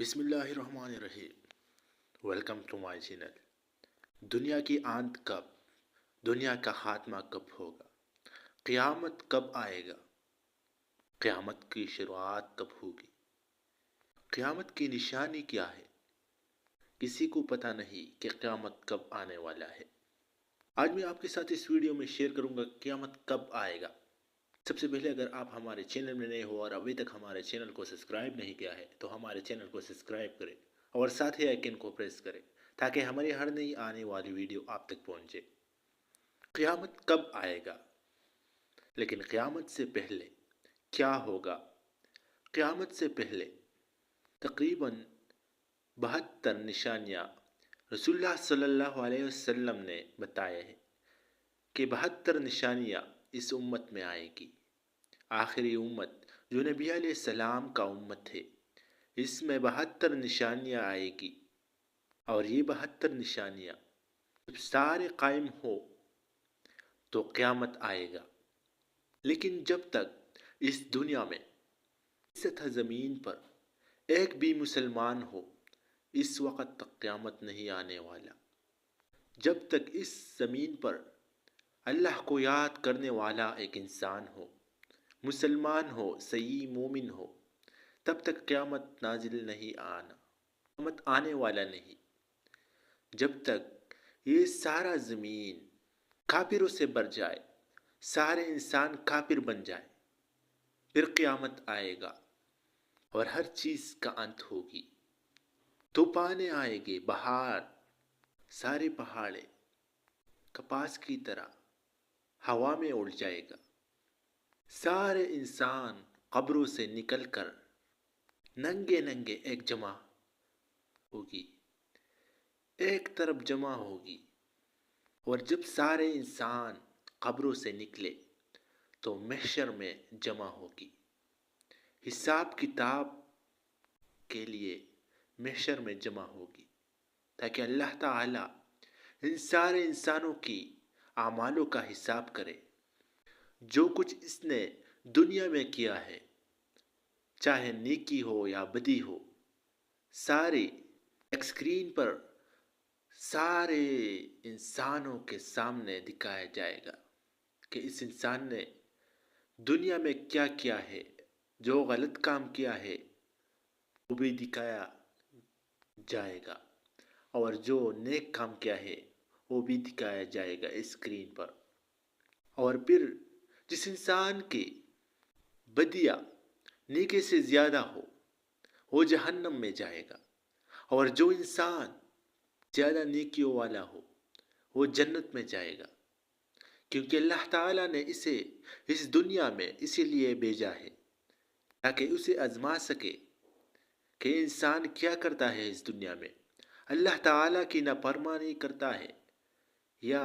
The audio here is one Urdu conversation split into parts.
بسم اللہ الرحمن الرحیم۔ Welcome to my channel. دنیا کی آنت کب، دنیا کا خاتمہ کب ہوگا، قیامت کب آئے گا، قیامت کی شروعات کب ہوگی، قیامت کی نشانی کیا ہے؟ کسی کو پتہ نہیں کہ قیامت کب آنے والا ہے۔ آج میں آپ کے ساتھ اس ویڈیو میں شیئر کروں گا قیامت کب آئے گا۔ سب سے پہلے اگر آپ ہمارے چینل میں نئے ہو اور ابھی تک ہمارے چینل کو سبسکرائب نہیں کیا ہے تو ہمارے چینل کو سبسکرائب کریں اور ساتھ ہی آئیکن کو پریس کریں تاکہ ہماری ہر نئی آنے والی ویڈیو آپ تک پہنچے۔ قیامت کب آئے گا؟ لیکن قیامت سے پہلے کیا ہوگا؟ قیامت سے پہلے تقریباً 72 نشانیاں رسول اللہ صلی اللہ علیہ وسلم نے بتائے ہیں کہ 72 نشانیاں اس امت میں آئے گی۔ آخری امت جو نبی علیہ السلام کا امت ہے، اس میں 72 نشانیاں آئے گی، اور یہ 72 نشانیاں جب سارے قائم ہو تو قیامت آئے گا۔ لیکن جب تک اس دنیا میں سطح زمین پر ایک بھی مسلمان ہو، اس وقت تک قیامت نہیں آنے والا۔ جب تک اس زمین پر اللہ کو یاد کرنے والا ایک انسان ہو، مسلمان ہو، صحیح مومن ہو، تب تک قیامت نازل نہیں آنا، قیامت آنے والا نہیں۔ جب تک یہ سارا زمین کافروں سے بھر جائے، سارے انسان کافر بن جائے، پھر قیامت آئے گا اور ہر چیز کا انت ہوگی۔ طوفانیں آئے گے، بہار، سارے پہاڑے کپاس کی طرح ہوا میں اڑ جائے گا۔ سارے انسان قبروں سے نکل کر ننگے ننگے ایک جمع ہوگی، ایک طرف جمع ہوگی، اور جب سارے انسان قبروں سے نکلے تو محشر میں جمع ہوگی۔ حساب کتاب کے لیے محشر میں جمع ہوگی تاکہ اللہ تعالی ان سارے انسانوں کی اعمالوں کا حساب کرے۔ جو کچھ اس نے دنیا میں کیا ہے، چاہے نیکی ہو یا بدی ہو، ساری ایک اسکرین پر سارے انسانوں کے سامنے دکھایا جائے گا کہ اس انسان نے دنیا میں کیا کیا ہے۔ جو غلط کام کیا ہے وہ بھی دکھایا جائے گا، اور جو نیک کام کیا ہے وہ بھی دکھایا جائے گا اسکرین پر۔ اور پھر جس انسان کی بدیاں نیکی سے زیادہ ہو وہ جہنم میں جائے گا، اور جو انسان زیادہ نیکیوں والا ہو وہ جنت میں جائے گا، کیونکہ اللہ تعالیٰ نے اسے اس دنیا میں اسی لیے بھیجا ہے تاکہ اسے آزما سکے کہ انسان کیا کرتا ہے اس دنیا میں، اللہ تعالیٰ کی نافرمانی کرتا ہے یا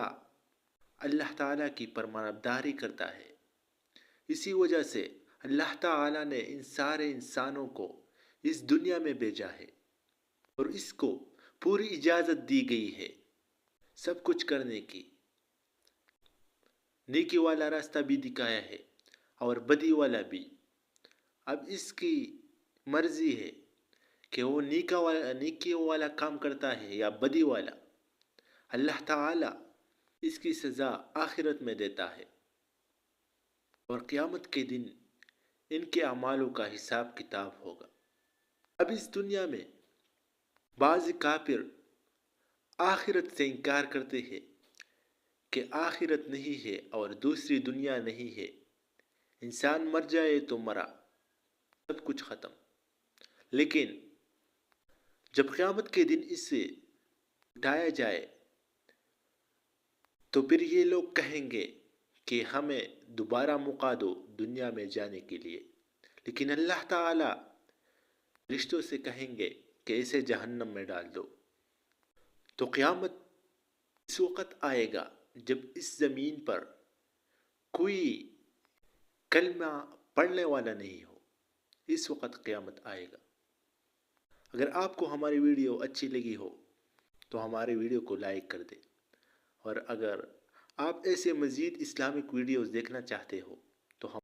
اللہ تعالیٰ کی فرمانبرداری کرتا ہے۔ اسی وجہ سے اللہ تعالیٰ نے ان سارے انسانوں کو اس دنیا میں بھیجا ہے، اور اس کو پوری اجازت دی گئی ہے سب کچھ کرنے کی۔ نیکی والا راستہ بھی دکھایا ہے اور بدی والا بھی۔ اب اس کی مرضی ہے کہ وہ نیکی والا کام کرتا ہے یا بدی والا۔ اللہ تعالیٰ اس کی سزا آخرت میں دیتا ہے، اور قیامت کے دن ان کے اعمالوں کا حساب کتاب ہوگا۔ اب اس دنیا میں بعض کافر آخرت سے انکار کرتے ہیں کہ آخرت نہیں ہے اور دوسری دنیا نہیں ہے، انسان مر جائے تو مرا، سب کچھ ختم۔ لیکن جب قیامت کے دن اسے اٹھایا جائے تو پھر یہ لوگ کہیں گے کہ ہمیں دوبارہ موقع دو دنیا میں جانے کے لیے، لیکن اللہ تعالیٰ فرشتوں سے کہیں گے کہ اسے جہنم میں ڈال دو۔ تو قیامت اس وقت آئے گا جب اس زمین پر کوئی کلمہ پڑھنے والا نہیں ہو، اس وقت قیامت آئے گا۔ اگر آپ کو ہماری ویڈیو اچھی لگی ہو تو ہمارے ویڈیو کو لائک کر دیں، اور اگر آپ ایسے مزید اسلامک ویڈیوز دیکھنا چاہتے ہو تو ہم